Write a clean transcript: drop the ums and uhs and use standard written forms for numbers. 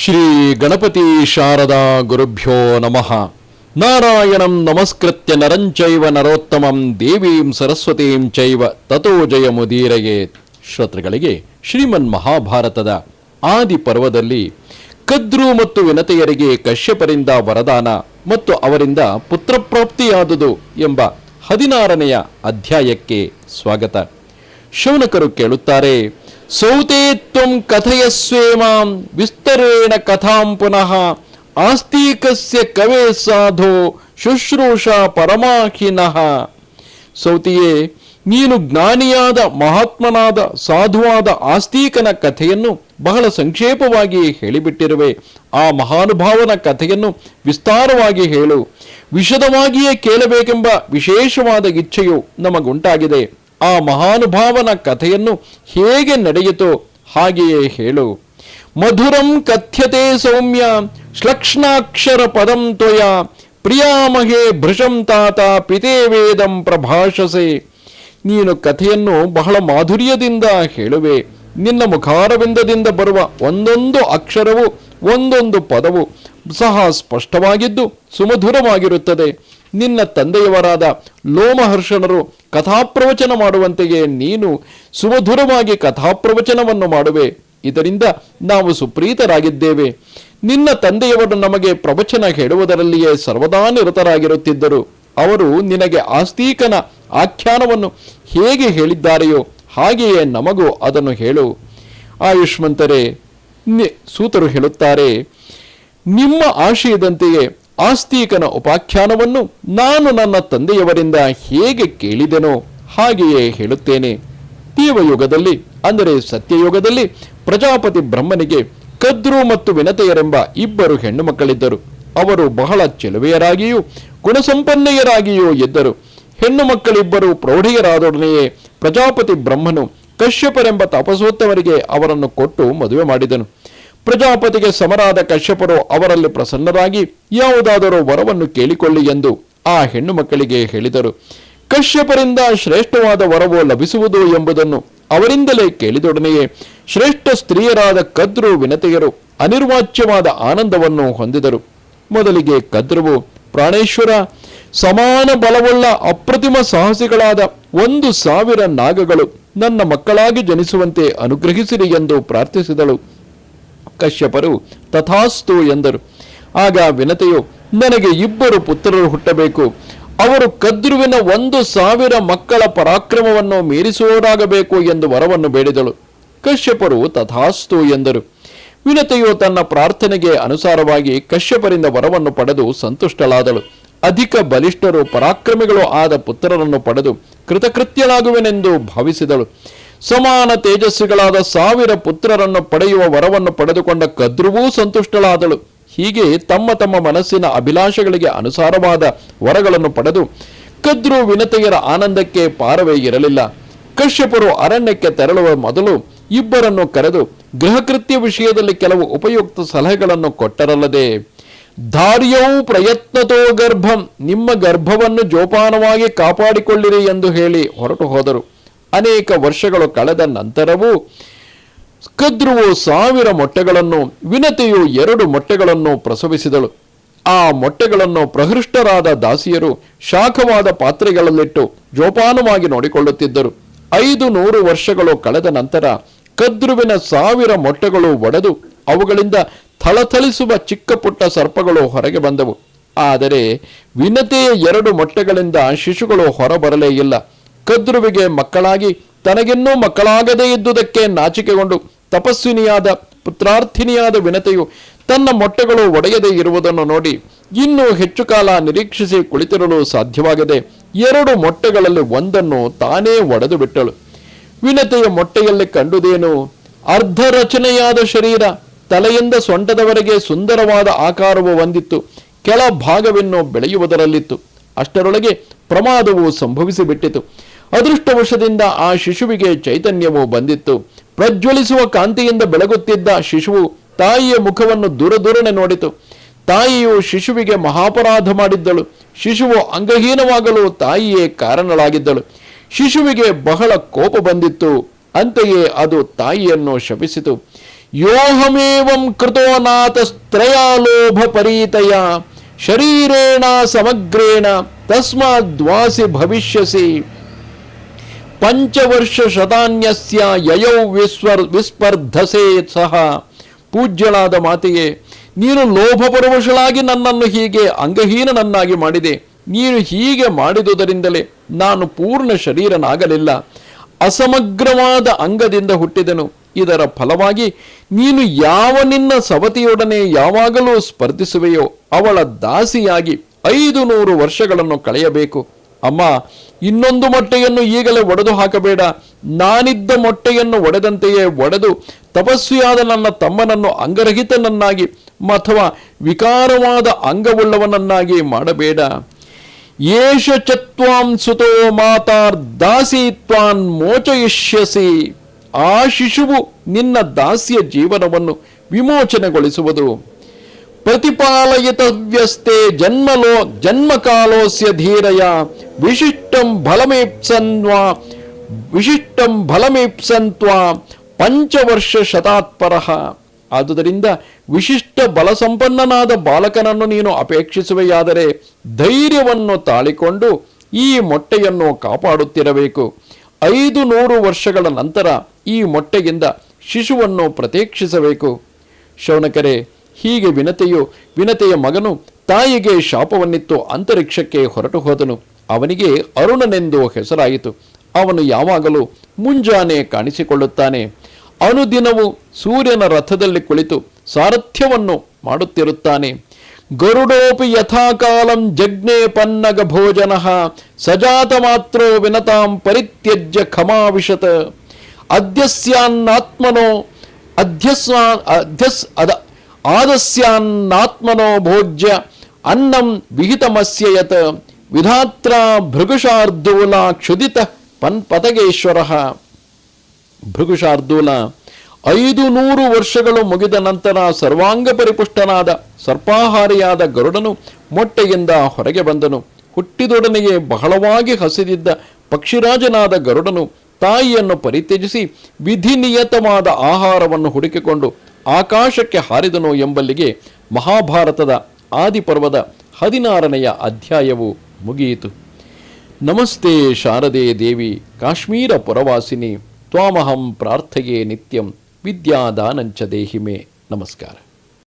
ಶ್ರೀ ಗಣಪತಿ ಶಾರದಾ ಗುರುಭ್ಯೋ ನಮಃ. ನಾರಾಯಣಂ ನಮಸ್ಕೃತ್ಯ ನರಂಚೈವ ನರೋತ್ತಮಂ ದೇವೀಂ ಸರಸ್ವತೀಂ ಚೈವ ತಥೋ ಜಯಮುದೀರಯೇ. ಶ್ರೋತೃಗಳಿಗೆ ಶ್ರೀಮನ್ ಮಹಾಭಾರತದ ಆದಿ ಪರ್ವದಲ್ಲಿ ಕದ್ರು ಮತ್ತು ವಿನತೆಯರಿಗೆ ಕಶ್ಯಪರಿಂದ ವರದಾನ ಮತ್ತು ಅವರಿಂದ ಪುತ್ರಪ್ರಾಪ್ತಿಯಾದುದು ಎಂಬ 16ನೆಯ ಅಧ್ಯಾಯಕ್ಕೆ ಸ್ವಾಗತ. ಶೌನಕರು ಕೇಳುತ್ತಾರೆ, ಸೌತೆ ತ್ವಂ ಕಥಯಸ್ವೇಮಾಂ ವಿಸ್ತರೇಣ ಕಥಾಂ ಪುನಃ ಆಸ್ತಿಕಸ್ಯ ಕವೇ ಸಾಧೋ ಶುಶ್ರೂಷಾ ಪರಮಾಹಿನಃ. ಸೌತಿಯೇ, ನೀನು ಜ್ಞಾನಿಯಾದ ಮಹಾತ್ಮನಾದ ಸಾಧುವಾದ ಆಸ್ತಿಕನ ಕಥೆಯನ್ನು ಬಹಳ ಸಂಕ್ಷೇಪವಾಗಿ ಹೇಳಿಬಿಟ್ಟಿರುವೆ. ಆ ಮಹಾನುಭಾವನ ಕಥೆಯನ್ನು ವಿಸ್ತಾರವಾಗಿ ಹೇಳು. ವಿಶದವಾಗಿಯೇ ಕೇಳಬೇಕೆಂಬ ವಿಶೇಷವಾದ ಇಚ್ಛೆಯು ನಮಗುಂಟಾಗಿದೆ. ಆ ಮಹಾನುಭಾವನ ಕಥೆಯನ್ನು ಹೇಗೆ ನಡೆಯಿತೋ ಹಾಗೆಯೇ ಹೇಳು. ಮಧುರಂ ಕಥ್ಯತೆ ಸೌಮ್ಯ ಶ್ಲಕ್ಷ್ಣಾಕ್ಷರ ಪದಂ ತ್ವಯ ಪ್ರಿಯಾಮಹೇ ಭೃಶಂ ತಾತ ಪಿತೇ ವೇದಂ ಪ್ರಭಾಷಸೆ. ನೀನು ಕಥೆಯನ್ನು ಬಹಳ ಮಾಧುರ್ಯದಿಂದ ಹೇಳುವೆ. ನಿನ್ನ ಮುಖಾರವಿಂದದಿಂದ ಬರುವ ಒಂದೊಂದು ಅಕ್ಷರವು ಒಂದೊಂದು ಪದವು ಸಹ ಸ್ಪಷ್ಟವಾಗಿದ್ದು ಸುಮಧುರವಾಗಿರುತ್ತದೆ. ನಿನ್ನ ತಂದೆಯವರಾದ ಲೋಮಹರ್ಷಣರು ಕಥಾಪ್ರವಚನ ಮಾಡುವಂತೆಯೇ ನೀನು ಸುಮಧುರವಾಗಿ ಕಥಾಪ್ರವಚನವನ್ನು ಮಾಡುವೆ. ಇದರಿಂದ ನಾವು ಸುಪ್ರೀತರಾಗಿದ್ದೇವೆ. ನಿನ್ನ ತಂದೆಯವರು ನಮಗೆ ಪ್ರವಚನ ಹೇಳುವುದರಲ್ಲಿಯೇ ಸರ್ವದಾ ನಿರತರಾಗಿರುತ್ತಿದ್ದರು. ಅವರು ನಿನಗೆ ಆಸ್ತಿಕನ ಆಖ್ಯಾನವನ್ನು ಹೇಗೆ ಹೇಳಿದ್ದಾರೆಯೋ ಹಾಗೆಯೇ ನಮಗೂ ಅದನ್ನು ಹೇಳು. ಆಯುಷ್ಮಂತರೇ, ಸೂತರು ಹೇಳುತ್ತಾರೆ, ನಿಮ್ಮ ಆಶಯದಂತೆಯೇ ಆಸ್ತಿಕನ ಉಪಾಖ್ಯಾನವನ್ನು ನಾನು ನನ್ನ ತಂದೆಯವರಿಂದ ಹೇಗೆ ಕೇಳಿದೆನೋ ಹಾಗೆಯೇ ಹೇಳುತ್ತೇನೆ. ದೇವಯುಗದಲ್ಲಿ ಅಂದರೆ ಸತ್ಯಯುಗದಲ್ಲಿ ಪ್ರಜಾಪತಿ ಬ್ರಹ್ಮನಿಗೆ ಕದ್ರು ಮತ್ತು ವಿನತೆಯರೆಂಬ ಇಬ್ಬರು ಹೆಣ್ಣು ಮಕ್ಕಳಿದ್ದರು. ಅವರು ಬಹಳ ಚೆಲುವೆಯರಾಗಿಯೂ ಗುಣಸಂಪನ್ನೆಯರಾಗಿಯೂ ಇದ್ದರು. ಹೆಣ್ಣು ಮಕ್ಕಳಿಬ್ಬರು ಪ್ರೌಢಿಯರಾದೊಡನೆಯೇ ಪ್ರಜಾಪತಿ ಬ್ರಹ್ಮನು ಕಶ್ಯಪರೆಂಬ ತಪಸೋತ್ತಮರಿಗೆ ಅವರನ್ನು ಕೊಟ್ಟು ಮದುವೆ ಮಾಡಿದನು. ಪ್ರಜಾಪತಿಗೆ ಸಮರಾದ ಕಶ್ಯಪರು ಅವರಲ್ಲಿ ಪ್ರಸನ್ನರಾಗಿ ಯಾವುದಾದರೂ ವರವನ್ನು ಕೇಳಿಕೊಳ್ಳಿ ಎಂದು ಆ ಹೆಣ್ಣು ಮಕ್ಕಳಿಗೆ ಹೇಳಿದರು. ಕಶ್ಯಪರಿಂದ ಶ್ರೇಷ್ಠವಾದ ವರವು ಲಭಿಸುವುದು ಎಂಬುದನ್ನು ಅವರಿಂದಲೇ ಕೇಳಿದೊಡನೆಯೇ ಶ್ರೇಷ್ಠ ಸ್ತ್ರೀಯರಾದ ಕದ್ರು ವಿನತೆಯರು ಅನಿರ್ವಾಚ್ಯವಾದ ಆನಂದವನ್ನು ಹೊಂದಿದರು. ಮೊದಲಿಗೆ ಕದ್ರುವು, ಪ್ರಾಣೇಶ್ವರ, ಸಮಾನ ಬಲವುಳ್ಳ ಅಪ್ರತಿಮ ಸಾಹಸಿಗಳಾದ 1,000 ನಾಗಗಳು ನನ್ನ ಮಕ್ಕಳಾಗಿ ಜನಿಸುವಂತೆ ಅನುಗ್ರಹಿಸಿರಿ ಎಂದು ಪ್ರಾರ್ಥಿಸಿದಳು. ಕಶ್ಯಪರು ತಥಾಸ್ತು ಎಂದರು. ಆಗ ವಿನತೆಯು, ನನಗೆ 2 ಪುತ್ರರು ಹುಟ್ಟಬೇಕು. ಅವರು ಕದ್ರುವಿನ 1,000 ಮಕ್ಕಳ ಪರಾಕ್ರಮವನ್ನು ಮೀರಿಸುವವರಾಗಬೇಕು ಎಂದು ವರವನ್ನು ಬೇಡಿದಳು. ಕಶ್ಯಪರು ತಥಾಸ್ತು ಎಂದರು. ವಿನತೆಯು ತನ್ನ ಪ್ರಾರ್ಥನೆಗೆ ಅನುಸಾರವಾಗಿ ಕಶ್ಯಪರಿಂದ ವರವನ್ನು ಪಡೆದು ಸಂತುಷ್ಟಳಾದಳು. ಅಧಿಕ ಬಲಿಷ್ಠರು ಪರಾಕ್ರಮಿಗಳು ಆದ ಪುತ್ರರನ್ನು ಪಡೆದು ಕೃತಕೃತ್ಯಳಾಗುವೆನೆಂದು ಭಾವಿಸಿದಳು. ಸಮಾನ ತೇಜಸ್ವಿಗಳಾದ 1000 ಪುತ್ರರನ್ನು ಪಡೆಯುವ ವರವನ್ನು ಪಡೆದುಕೊಂಡ ಕದ್ರುವೂ ಸಂತುಷ್ಟಳಾದಳು. ಹೀಗೆ ತಮ್ಮ ತಮ್ಮ ಮನಸ್ಸಿನ ಅಭಿಲಾಷೆಗಳಿಗೆ ಅನುಸಾರವಾದ ವರಗಳನ್ನು ಪಡೆದು ಕದ್ರು ವಿನತೆಯರ ಆನಂದಕ್ಕೆ ಪಾರವೇ ಇರಲಿಲ್ಲ. ಕಶ್ಯಪರು ಅರಣ್ಯಕ್ಕೆ ತೆರಳುವ ಮೊದಲು ಇಬ್ಬರನ್ನು ಕರೆದು ಗೃಹಕೃತ್ಯ ವಿಷಯದಲ್ಲಿ ಕೆಲವು ಉಪಯುಕ್ತ ಸಲಹೆಗಳನ್ನು ಕೊಟ್ಟರಲ್ಲದೆ, ಧಾರ್ಯೌ ಪ್ರಯತ್ನತೋ ಗರ್ಭಂ, ನಿಮ್ಮ ಗರ್ಭವನ್ನು ಜೋಪಾನವಾಗಿ ಕಾಪಾಡಿಕೊಳ್ಳಿರಿ ಎಂದು ಹೇಳಿ ಹೊರಟು ಹೋದರು. ಅನೇಕ ವರ್ಷಗಳು ಕಳೆದ ನಂತರವೂ ಕದ್ರುವು 1000 ಮೊಟ್ಟೆಗಳನ್ನು, ವಿನತೆಯು 2 ಮೊಟ್ಟೆಗಳನ್ನು ಪ್ರಸವಿಸಿದಳು. ಆ ಮೊಟ್ಟೆಗಳನ್ನು ಪ್ರಹೃಷ್ಟರಾದ ದಾಸಿಯರು ಶಾಖವಾದ ಪಾತ್ರೆಗಳಲ್ಲಿಟ್ಟು ಜೋಪಾನವಾಗಿ ನೋಡಿಕೊಳ್ಳುತ್ತಿದ್ದರು. 500 ವರ್ಷಗಳು ಕಳೆದ ನಂತರ ಕದ್ರುವಿನ 1000 ಮೊಟ್ಟೆಗಳು ಒಡೆದು ಅವುಗಳಿಂದ ಥಳಥಳಿಸುವ ಚಿಕ್ಕ ಪುಟ್ಟ ಸರ್ಪಗಳು ಹೊರಗೆ ಬಂದವು. ಆದರೆ ವಿನತೆಯ 2 ಮೊಟ್ಟೆಗಳಿಂದ ಶಿಶುಗಳು ಹೊರಬರಲೇ ಇಲ್ಲ. ಕದ್ರುವಿಗೆ ಮಕ್ಕಳಾಗಿ ತನಗಿನ್ನೂ ಮಕ್ಕಳಾಗದೇ ಇದ್ದುದಕ್ಕೆ ನಾಚಿಕೆಗೊಂಡು ತಪಸ್ವಿನಿಯಾದ ಪುತ್ರಾರ್ಥಿನಿಯಾದ ವಿನತೆಯು ತನ್ನ ಮೊಟ್ಟೆಗಳು ಒಡೆಯದೇ ಇರುವುದನ್ನು ನೋಡಿ ಇನ್ನೂ ಹೆಚ್ಚು ಕಾಲ ನಿರೀಕ್ಷಿಸಿ ಕುಳಿತಿರಲು ಸಾಧ್ಯವಾಗದೆ 2 ಮೊಟ್ಟೆಗಳಲ್ಲಿ ಒಂದನ್ನು ತಾನೇ ಒಡೆದು ಬಿಟ್ಟಳು. ವಿನತೆಯ ಮೊಟ್ಟೆಯಲ್ಲಿ ಕಂಡುದೇನು? ಅರ್ಧ ರಚನೆಯಾದ ಶರೀರ, ತಲೆಯಿಂದ ಸೊಂಟದವರೆಗೆ ಸುಂದರವಾದ ಆಕಾರವು ಹೊಂದಿತ್ತು. ಕೆಳ ಭಾಗವನ್ನು ಬೆಳೆಯುವುದರಲ್ಲಿತ್ತು. ಅಷ್ಟರೊಳಗೆ ಪ್ರಮಾದವು ಸಂಭವಿಸಿಬಿಟ್ಟಿತು. ಅದೃಷ್ಟವಶದಿಂದ ಆ ಶಿಶುವಿಗೆ ಚೈತನ್ಯವು ಬಂದಿತ್ತು. ಪ್ರಜ್ವಲಿಸುವ ಕಾಂತಿಯಿಂದ ಬೆಳಗುತ್ತಿದ್ದ ಶಿಶುವು ತಾಯಿಯ ಮುಖವನ್ನು ದೂರದೂರನೆ ನೋಡಿತು. ತಾಯಿಯು ಶಿಶುವಿಗೆ ಮಹಾಪರಾಧ ಮಾಡಿದ್ದಳು. ಶಿಶುವು ಅಂಗಹೀನವಾಗಲು ತಾಯಿಯೇ ಕಾರಣಳಾಗಿದ್ದಳು. ಶಿಶುವಿಗೆ ಬಹಳ ಕೋಪ ಬಂದಿತ್ತು. ಅಂತೆಯೇ ಅದು ತಾಯಿಯನ್ನು ಶಪಿಸಿತು. ಯೋಹಮೇವಂ ಕೃತೋ ನಾತಸ್ತ್ರಯಾಲೋಭ ಪರೀತಯ ಶರೀರೇಣ ಸಮಗ್ರೇಣ ತಸ್ಮಾದ್ವಾಸಿ ಭವಿಷ್ಯಸಿ ಪಂಚವರ್ಷ ಶತಾನ್ಯಸ್ಯ ಯಯೌ ವಿಸ್ಪರ್ಧಸೆ ಸಹ. ಪೂಜ್ಯಳಾದ ಮಾತೆಯೇ, ನೀನು ಲೋಭಪರವಶಳಾಗಿ ನನ್ನನ್ನು ಹೀಗೆ ಅಂಗಹೀನನನ್ನಾಗಿ ಮಾಡಿದೆ. ನೀನು ಹೀಗೆ ಮಾಡಿದುದರಿಂದಲೇ ನಾನು ಪೂರ್ಣ ಶರೀರನಾಗಲಿಲ್ಲ, ಅಸಮಗ್ರವಾದ ಅಂಗದಿಂದ ಹುಟ್ಟಿದೆನು. ಇದರ ಫಲವಾಗಿ ನೀನು ಯಾವ ನಿನ್ನ ಸವತಿಯೊಡನೆ ಯಾವಾಗಲೂ ಸ್ಪರ್ಧಿಸುವೆಯೋ ಅವಳ ದಾಸಿಯಾಗಿ 500 ವರ್ಷಗಳನ್ನು ಕಳೆಯಬೇಕು. ಅಮ್ಮ, ಇನ್ನೊಂದು ಮೊಟ್ಟೆಯನ್ನು ಈಗಲೇ ಒಡೆದು ಹಾಕಬೇಡ. ನಾನಿದ್ದ ಮೊಟ್ಟೆಯನ್ನು ಒಡೆದಂತೆಯೇ ಒಡೆದು ತಪಸ್ವಿಯಾದ ನನ್ನ ತಮ್ಮನನ್ನು ಅಂಗರಹಿತನನ್ನಾಗಿ ಅಥವಾ ವಿಕಾರವಾದ ಅಂಗವುಳ್ಳವನನ್ನಾಗಿ ಮಾಡಬೇಡ. ಏಷ ಚತ್ವಾಂ ಸುತೋ ಮಾತಾರ್ದಾಸಿ ತ್ವಾನ್ ಮೋಚಯಿಷ್ಯಸಿ. ಆ ಶಿಶುವು ನಿನ್ನ ದಾಸ್ಯ ಜೀವನವನ್ನು ವಿಮೋಚನೆಗೊಳಿಸುವುದು. ಪ್ರತಿಪಾಲಯಿತವ್ಯಸ್ತೆ ಜನ್ಮಕಾಲೋಸ್ಯ ಧೀರಯ ವಿಶಿಷ್ಟಂ ಫಲಮೇಪ್ಸನ್ವಾ ಪಂಚವರ್ಷ ಶತಾತ್ಪರಃ. ಆದುದರಿಂದ ವಿಶಿಷ್ಟ ಬಲಸಂಪನ್ನನಾದ ಬಾಲಕನನ್ನು ನೀನು ಅಪೇಕ್ಷಿಸುವೆಯಾದರೆ ಧೈರ್ಯವನ್ನು ತಾಳಿಕೊಂಡು ಈ ಮೊಟ್ಟೆಯನ್ನು ಕಾಪಾಡುತ್ತಿರಬೇಕು. 500 ವರ್ಷಗಳ ನಂತರ ಈ ಮೊಟ್ಟೆಯಿಂದ ಶಿಶುವನ್ನು ಪ್ರತೀಕ್ಷಿಸಬೇಕು. ಶೌನಕರೇ, ಹೀಗೆ ವಿನತೆಯ ಮಗನು ತಾಯಿಗೆ ಶಾಪವನ್ನಿತ್ತು ಅಂತರಿಕ್ಷಕ್ಕೆ ಹೊರಟು ಹೋದನು. ಅವನಿಗೆ ಅರುಣನೆಂದು ಹೆಸರಾಯಿತು. ಅವನು ಯಾವಾಗಲೂ ಮುಂಜಾನೆ ಕಾಣಿಸಿಕೊಳ್ಳುತ್ತಾನೆ. ಅನುದಿನವೂ ಸೂರ್ಯನ ರಥದಲ್ಲಿ ಕುಳಿತು ಸಾರಥ್ಯವನ್ನು ಮಾಡುತ್ತಿರುತ್ತಾನೆ. ಗರುಡೋಪಿ ಯಥಾಕಾಲಂ ಜಗ್ನೇ ಪನ್ನಗ ಭೋಜನ ಸಜಾತ ಮಾತ್ರೋ ವಿನತಾಂ ಪರಿತ್ಯಜ್ಯ ಖಮಾವಿಶತ. ಆದಸ್ಯಾನ್ನಾತ್ಮನೋ ಭೋಜ್ಯ ಅನ್ನಂ ವಿಹಿತಮಸ್ಯಯತ್ ವಿಧಾತ್ರ ಭೃಗುಶಾರ್ದೂಲ ಕ್ಷುದಿತ ಪತಗೇಶ್ವರ. ಭೃಗುಶಾರ್ದೂಲ 500 ವರ್ಷಗಳು ಮುಗಿದ ನಂತರ ಸರ್ವಾಂಗ ಪರಿಪುಷ್ಟನಾದ ಸರ್ಪಾಹಾರಿಯಾದ ಗರುಡನು ಮೊಟ್ಟೆಯಿಂದ ಹೊರಗೆ ಬಂದನು. ಹುಟ್ಟಿದೊಡನೆಯೇ ಬಹಳವಾಗಿ ಹಸಿದಿದ್ದ ಪಕ್ಷಿರಾಜನಾದ ಗರುಡನು ತಾಯಿಯನ್ನು ಪರಿತ್ಯಜಿಸಿ ವಿಧಿನಿಯತವಾದ ಆಹಾರವನ್ನು ಹುಡುಕಿಕೊಂಡು ಆಕಾಶಕ್ಕೆ ಹಾರಿದನು ಎಂಬಲ್ಲಿಗೆ ಮಹಾಭಾರತದ ಆದಿಪರ್ವದ 16ನೆಯ ಅಧ್ಯಾಯವು ಮುಗಿಯಿತು. ನಮಸ್ತೆ ಶಾರದೆ ದೇವಿ ಕಾಶ್ಮೀರ ಪುರವಾಸಿನಿ ತ್ವಾಮಹಂ ಪ್ರಾರ್ಥಯೇ ನಿತ್ಯಂ ವಿದ್ಯಾದಾನಂಚ ದೇಹಿಮೆ. ನಮಸ್ಕಾರ.